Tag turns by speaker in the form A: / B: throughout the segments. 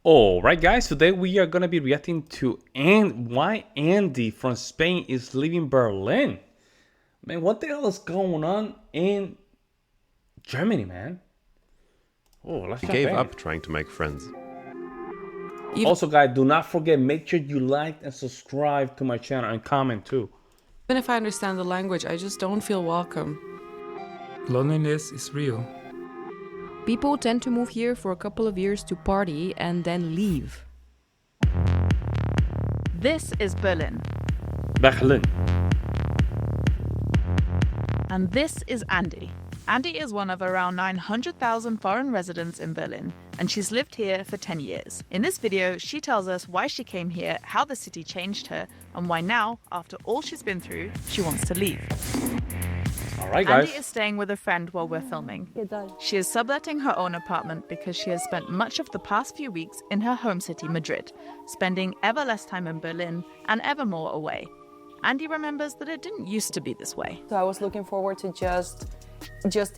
A: All right, guys, today we are going to be reacting to why Andy from Spain is leaving Berlin. Man, what the hell is going on in Germany, man? Oh, let's
B: He
A: jump
B: gave
A: in.
B: up trying to make friends.
A: Also, guys, do not forget, make sure you like and subscribe to my channel and comment too.
C: Even if I understand the language, I just don't feel welcome.
D: Loneliness is real.
E: People tend to move here for a couple of years to party and then leave.
F: This is Berlin.
A: Berlin.
F: And this is Andy. Andy is one of around 900,000 foreign residents in Berlin, and she's lived here for 10 years. In this video, she tells us why she came here, how the city changed her, and why now, after all she's been through, she wants to leave.
A: All right, guys.
F: Andy is staying with a friend while we're filming. She is subletting her own apartment because she has spent much of the past few weeks in her home city, Madrid, spending ever less time in Berlin and ever more away. Andy remembers that it didn't used to be this way.
G: So I was looking forward to just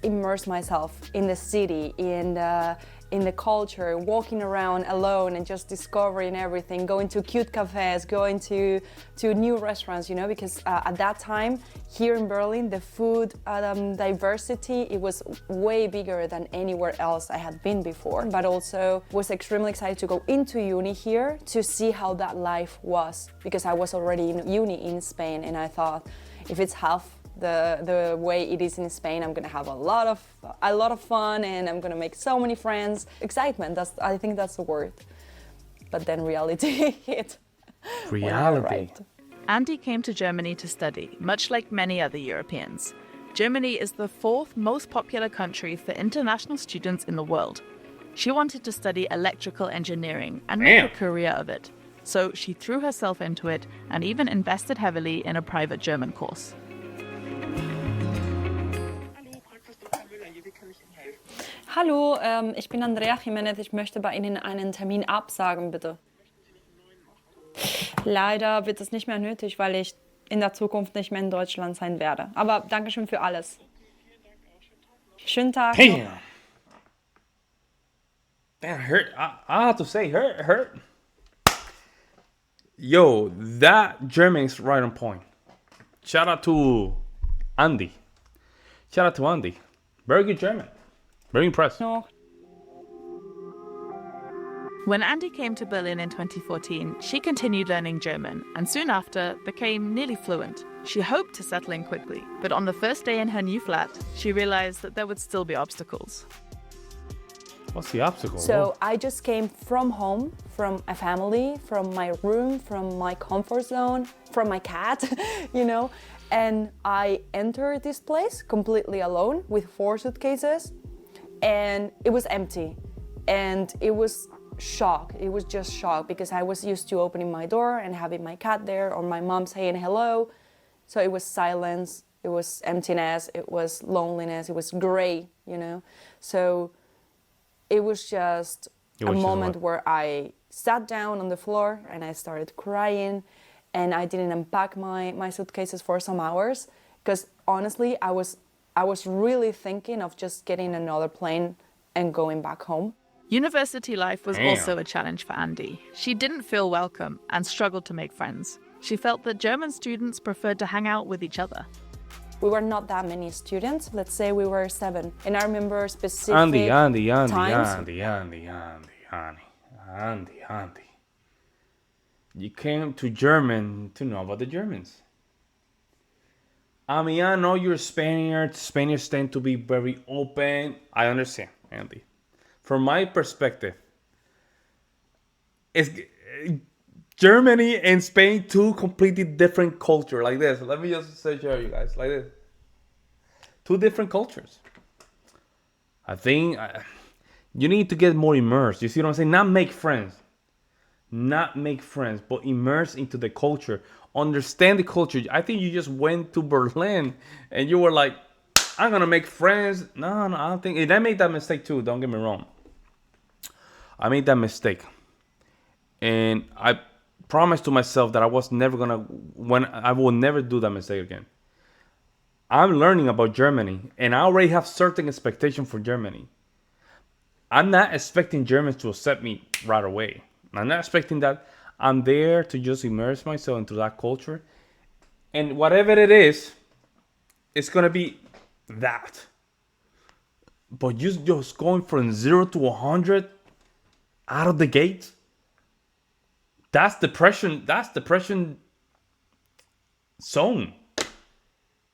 G: immerse myself in the city, in the culture, walking around alone and just discovering everything, going to cute cafes, going to new restaurants, you know, because at that time here in Berlin, the food diversity, it was way bigger than anywhere else I had been before, but also was extremely excited to go into uni here to see how that life was, because I was already in uni in Spain, and I thought if it's half the way it is in Spain, I'm gonna have a lot of fun, and I'm gonna make so many friends. Excitement, I think that's the word. But then reality hit.
A: Reality.
F: Andy came to Germany to study, much like many other Europeans. Germany is the fourth most popular country for international students in the world. She wanted to study electrical engineering and make a career of it. So she threw herself into it and even invested heavily in a private German course.
G: Hallo, ich bin Andrea Jimenez. Ich möchte bei Ihnen einen Termin absagen, bitte. Leider wird es nicht mehr nötig, weil ich in der Zukunft nicht mehr in Deutschland sein werde. Aber Dankeschön für alles. Schönen Tag.
A: Damn. Damn, hurt. I have to say, hurt. Yo, that German is right on point. Shout out to Andy. Very good German. Very impressed.
G: No.
F: When Andy came to Berlin in 2014, she continued learning German and soon after became nearly fluent. She hoped to settle in quickly, but on the first day in her new flat, she realized that there would still be obstacles.
A: What's the obstacle?
G: So I just came from home, from a family, from my room, from my comfort zone, from my cat, you know, and I entered this place completely alone with 4 suitcases, and it was empty, and it was shock. It was just shock because I was used to opening my door and having my cat there or my mom saying hello. So it was silence, it was emptiness, it was loneliness, it was gray, you know. So it was just a moment where I sat down on the floor and I started crying, and I didn't unpack my suitcases for some hours because honestly I was really thinking of just getting another plane and going back home.
F: University life was also a challenge for Andy. She didn't feel welcome and struggled to make friends. She felt that German students preferred to hang out with each other.
G: We were not that many students. Let's say we were 7. And I remember specific
A: Andy. You came to German to know about the Germans. I mean, I know you're Spaniard. Spaniards tend to be very open. I understand, Andy. From my perspective, it's Germany and Spain, two completely different cultures. Like this. Let me just show you guys. Like this. 2 different cultures. I think you need to get more immersed. You see what I'm saying? Not make friends, but immerse into the culture. Understand the culture. I think you just went to Berlin and you were like, I'm gonna make friends. No, I don't think. And I made that mistake too. Don't get me wrong. I made that mistake, and I promised to myself that I was never gonna. I will never do that mistake again. I'm learning about Germany, and I already have certain expectation for Germany. I'm not expecting Germans to accept me right away. I'm not expecting that. I'm there to just immerse myself into that culture. And whatever it is, it's going to be that. But you just going from 0 to 100 out of the gate, that's depression. That's depression zone.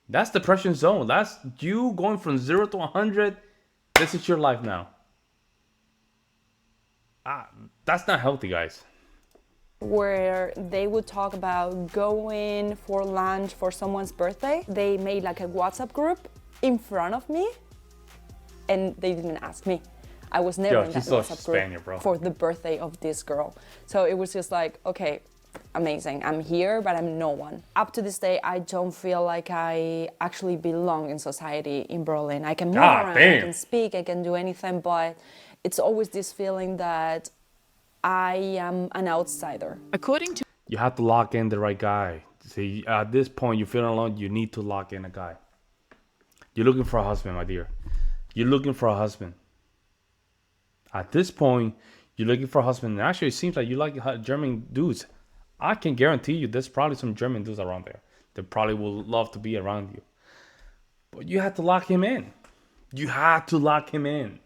A: That's depression zone. That's you going from 0 to 100. This is your life now. That's not healthy, guys.
G: Where they would talk about going for lunch for someone's birthday. They made like a WhatsApp group in front of me, and they didn't ask me. I was never in that WhatsApp group for the birthday of this girl. So it was just like, okay, amazing. I'm here, but I'm no one. Up to this day, I don't feel like I actually belong in society in Berlin. I can move around, I can speak, I can do anything, but it's always this feeling that I am an outsider.
F: According to...
A: You have to lock in the right guy. See, at this point, you're feeling alone, you need to lock in a guy. You're looking for a husband, my dear. You're looking for a husband. At this point, you're looking for a husband. And actually, it seems like you like German dudes. I can guarantee you there's probably some German dudes around there that probably will love to be around you. But you have to lock him in. You have to lock him in.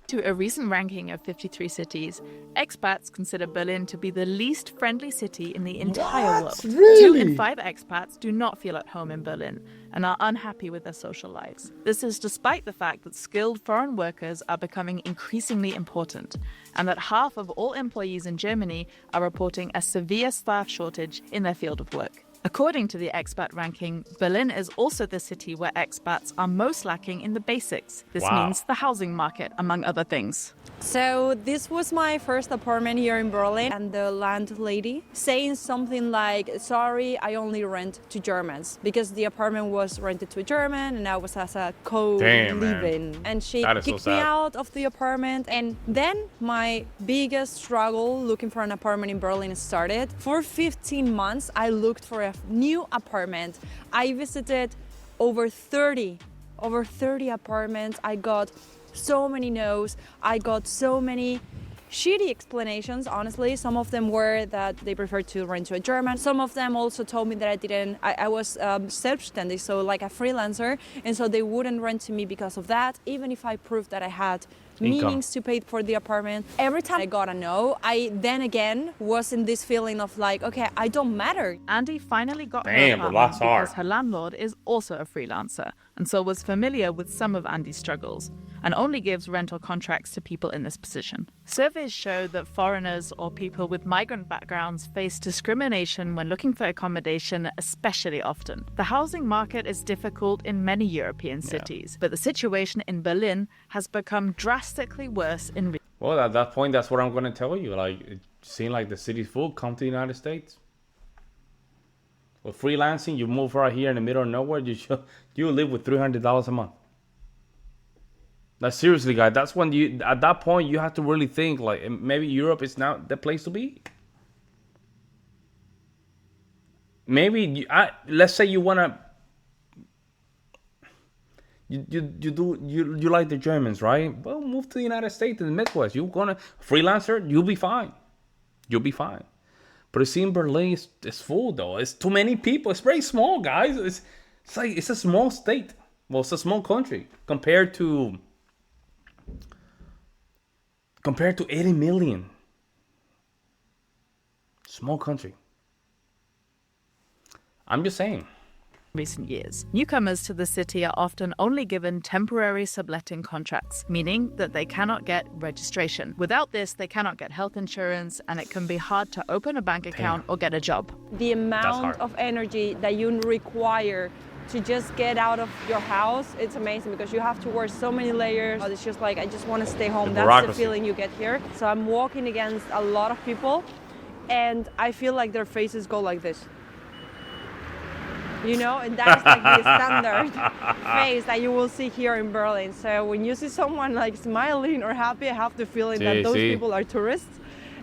F: To a recent ranking of 53 cities, expats consider Berlin to be the least friendly city in the entire world.
A: Really?
F: 2 in 5 expats do not feel at home in Berlin and are unhappy with their social lives. This is despite the fact that skilled foreign workers are becoming increasingly important and that half of all employees in Germany are reporting a severe staff shortage in their field of work. According to the expat ranking, Berlin is also the city where expats are most lacking in the basics. This means the housing market, among other things.
G: So this was my first apartment here in Berlin, and the landlady saying something like, sorry, I only rent to Germans, because the apartment was rented to a German and I was as a co-living. And she kicked me out of the apartment. And then my biggest struggle looking for an apartment in Berlin started. For 15 months, I looked for a new apartment. I visited over 30 apartments. I got so many no's. I got so many shitty explanations, honestly. Some of them were that they preferred to rent to a German. Some of them also told me that I was self-ständig, so like a freelancer, and so they wouldn't rent to me because of that, even if I proved that I had meanings to pay for the apartment. Every time I got a no, I then again was in this feeling of like, okay, I don't matter.
F: Andy finally got her apartment because her landlord is also a freelancer and so was familiar with some of Andy's struggles and only gives rental contracts to people in this position. Surveys show that foreigners or people with migrant backgrounds face discrimination when looking for accommodation especially often. The housing market is difficult in many European cities, but the situation in Berlin has become drastically worse in...
A: Well, at that point, that's what I'm going to tell you. Like, it seems like the city's full. Come to the United States. With freelancing, you move right here in the middle of nowhere, you live with $300 a month. Like, seriously, guys, that's when you, at that point, you have to really think, like, maybe Europe is not the place to be. Maybe, let's say you want to, you like the Germans, right? Well, move to the United States, to the Midwest. You're going to, freelancer, you'll be fine. You'll be fine. But it seems Berlin is full, though. It's too many people. It's very small, guys. It's like, it's a small state. Well, it's a small country compared to 80 million. Small country. I'm just saying.
F: Recent years. Newcomers to the city are often only given temporary subletting contracts, meaning that they cannot get registration. Without this, they cannot get health insurance, and it can be hard to open a bank account or get a job.
G: The amount of energy that you require to just get out of your house, it's amazing because you have to wear so many layers. It's just like, I just want to stay home. That's the feeling you get here. So I'm walking against a lot of people, and I feel like their faces go like this. You know, and that's like the standard face that you will see here in Berlin. So when you see someone like smiling or happy, I have the feeling that those people are tourists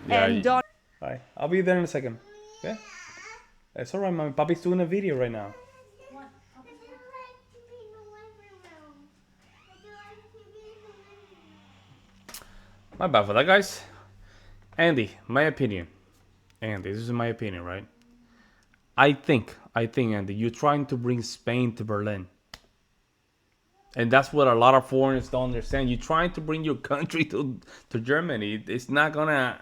G: and don't.
A: Bye. I'll be there in a second. Yeah? It's alright, my puppy's doing a video right now. My bad for that, guys. Andy, my opinion. Andy, this is my opinion, right? I think, Andy, you're trying to bring Spain to Berlin. And that's what a lot of foreigners don't understand. You're trying to bring your country to Germany. It's not gonna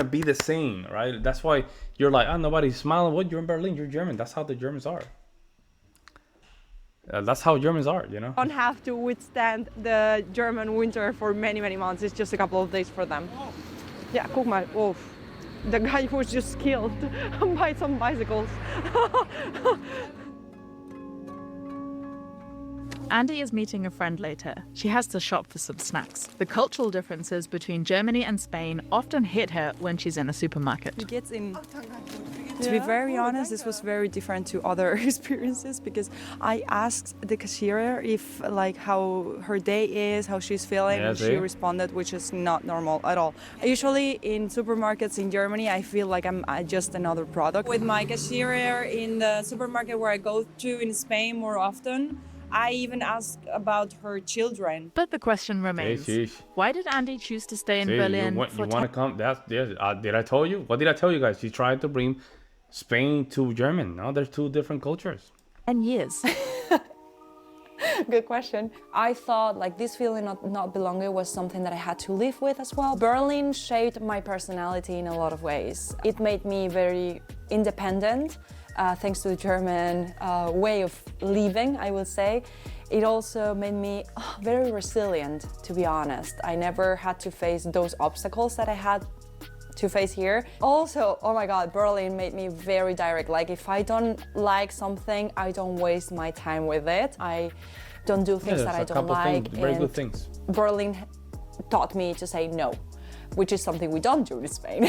A: be the same, right? That's why you're like, oh, nobody's smiling. What? You're in Berlin. You're German. That's how the Germans are. That's how Germans are, you know.
B: Don't have to withstand the German winter for many, many months. It's just a couple of days for them. Yeah, guck mal. Oh, the guy was just killed by some bicycles.
F: Andy is meeting a friend later. She has to shop for some snacks. The cultural differences between Germany and Spain often hit her when she's in a supermarket.
G: To be very honest, this was very different to other experiences because I asked the cashier if like how her day is, how she's feeling, and she responded, which is not normal at all. Usually in supermarkets in Germany, I feel like I'm just another product. With my cashier in the supermarket where I go to in Spain more often, I even ask about her children.
F: But the question remains, why did Andy choose to stay in Berlin
A: you want to come? Did I tell you? What did I tell you guys? She tried to bring Spain to German. No, there's two different cultures.
F: 10 years.
G: Good question. I thought like this feeling of not belonging was something that I had to live with as well. Berlin shaped my personality in a lot of ways. It made me very independent. Thanks to the German way of living, I would say. It also made me very resilient, to be honest. I never had to face those obstacles that I had to face here. Also, oh my God, Berlin made me very direct. Like if I don't like something, I don't waste my time with it. I don't do things that I don't like.
A: Very good things.
G: Berlin taught me to say no, which is something we don't do in Spain.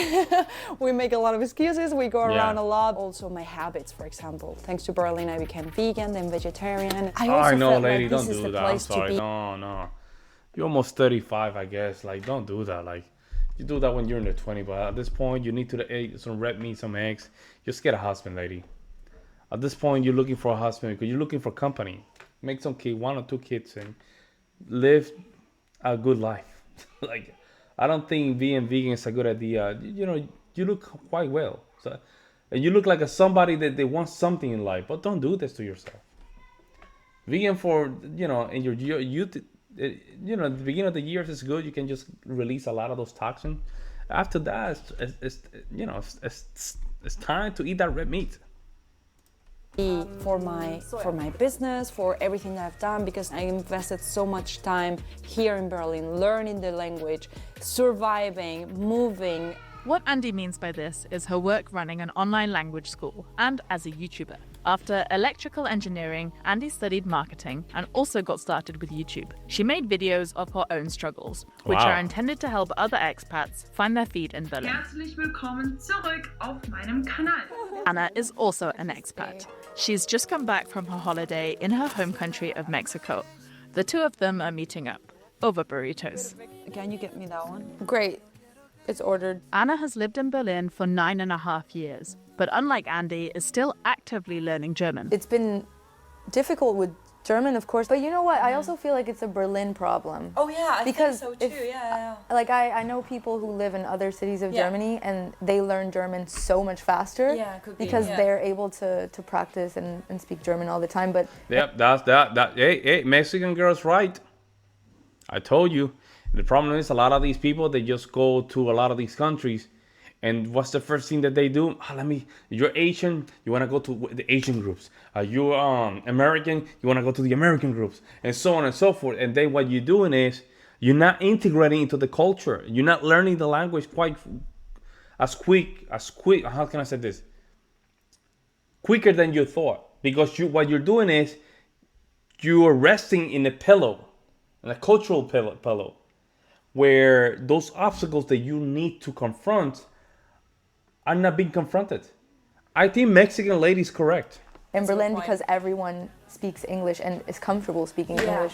G: We make a lot of excuses, we go around a lot. Also my habits, for example. Thanks to Berlin, I became vegan, then vegetarian.
A: I know, lady, don't do that. I'm sorry, no. You're almost 35, I guess. Like, don't do that. Like, you do that when you're in your 20s, but at this point, you need to eat some red meat, some eggs. Just get a husband, lady. At this point, you're looking for a husband because you're looking for company. Make some kid, 1 or 2 kids, and live a good life. Like, I don't think being vegan is a good idea. You know, you look quite well. So, and you look like somebody that they want something in life, but don't do this to yourself. Vegan for, you know, in your youth, you know, at the beginning of the years is good. You can just release a lot of those toxins. After that, it's time to eat that red meat.
G: For my business, for everything that I've done, because I invested so much time here in Berlin, learning the language, surviving, moving.
F: What Andy means by this is her work running an online language school and as a YouTuber. After electrical engineering, Andy studied marketing and also got started with YouTube. She made videos of her own struggles, which are intended to help other expats find their feet in Berlin.
H: Herzlich willkommen zurück auf meinem Kanal.
F: Anna is also an expat. She's just come back from her holiday in her home country of Mexico. The two of them are meeting up over burritos.
G: Can you get me that one?
E: Great. It's ordered.
F: Anna has lived in Berlin for 9.5 years, but unlike Andy, is still actively learning German.
E: It's been difficult with German, of course, but you know what? I also feel like it's a Berlin problem.
G: Oh yeah,
E: because
G: think so too. Yeah.
E: Like I know people who live in other cities of Germany and they learn German so much faster because they're able to practice and speak German all the time. But
A: yep, that's that. Hey, Mexican girl's right. I told you. The problem is a lot of these people, they just go to a lot of these countries, and what's the first thing that they do? You're Asian, you want to go to the Asian groups. You're American, you want to go to the American groups, and so on and so forth. And then what you're doing is you're not integrating into the culture. You're not learning the language quite as quick. How can I say this? Quicker than you thought, because what you're doing is you're resting in a pillow, in a cultural pillow, where those obstacles that you need to confront are not being confronted. I think Mexican lady is correct.
E: In Berlin, because everyone speaks English and is comfortable speaking English,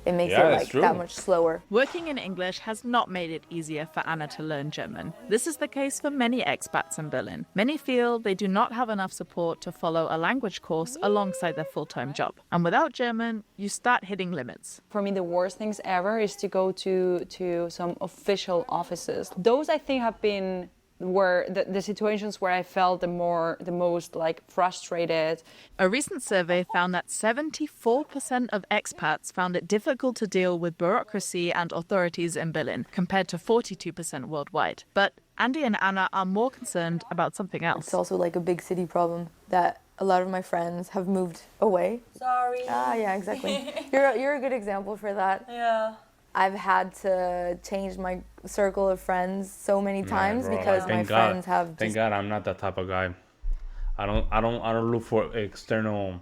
E: it makes
A: Yeah,
E: it
A: that's
E: like
A: true.
E: that much slower.
F: Working in English has not made it easier for Anna to learn German. This is the case for many expats in Berlin. Many feel they do not have enough support to follow a language course alongside their full-time job. And without German, you start hitting limits.
G: For me, the worst things ever is to go to some official offices. Those I think have been were the situations where I felt the most like frustrated.
F: A recent survey found that 74% of expats found it difficult to deal with bureaucracy and authorities in Berlin, compared to 42% worldwide. But Andy and Anna are more concerned about something else.
E: It's also like a big city problem that a lot of my friends have moved away.
G: Sorry.
E: Yeah, exactly. You're a good example for that.
G: Yeah.
E: I've had to change my circle of friends so many times
A: bro,
E: because
A: like,
E: my friends have
A: Thank God I'm not that type of guy. I don't look for external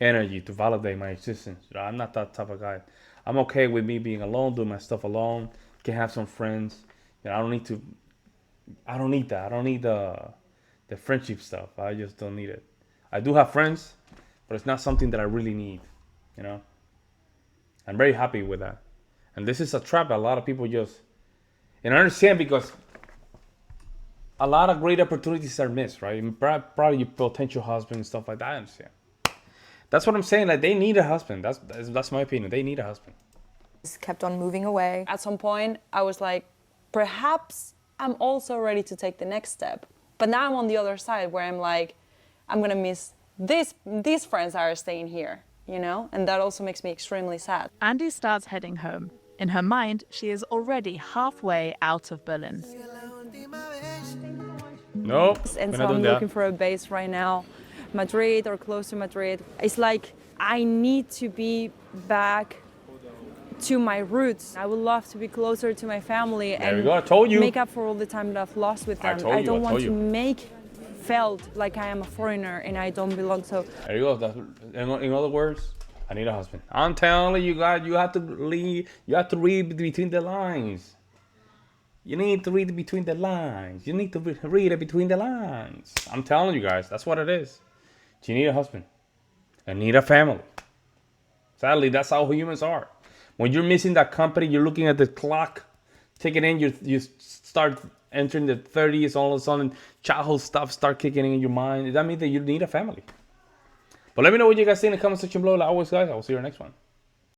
A: energy to validate my existence. I'm not that type of guy. I'm okay with me being alone, doing my stuff alone. Can have some friends. I don't need that. I don't need the friendship stuff. I just don't need it. I do have friends, but it's not something that I really need. I'm very happy with that. And this is a trap. A lot of people and I understand because a lot of great opportunities are missed, right? Probably your potential husband and stuff like that. I understand. That's what I'm saying. Like, they need a husband. That's my opinion. They need a husband.
E: just kept on moving away.
G: At some point, I was like, perhaps I'm also ready to take the next step. But now I'm on the other side where I'm like, I'm gonna miss these friends that are staying here, And that also makes me extremely sad.
F: Andy starts heading home. In her mind, she is already halfway out of Berlin.
A: Nope.
G: And
A: we're
G: so
A: not
G: I'm
A: doing
G: looking
A: that.
G: for a base right now, Madrid or close to Madrid. It's like I need to be back to my roots. I would love to be closer to my family
A: There we
G: and
A: go. I told you.
G: make up for all the time that I've lost with them.
A: I
G: don't want
A: told
G: to
A: you.
G: make felt like I am a foreigner and I don't belong. So
A: There you go. In other words, I need a husband. I'm telling you guys, you have to read between the lines. You need to read between the lines. You need to read it between the lines. I'm telling you guys, that's what it is. You need a husband and need a family. Sadly, that's how humans are. When you're missing that company, you're looking at the clock, ticking in, you start entering the 30s, all of a sudden, childhood stuff start kicking in your mind. That means that you need a family. But let me know what you guys think in the comment section below. Like always, guys, I will see you in the next one.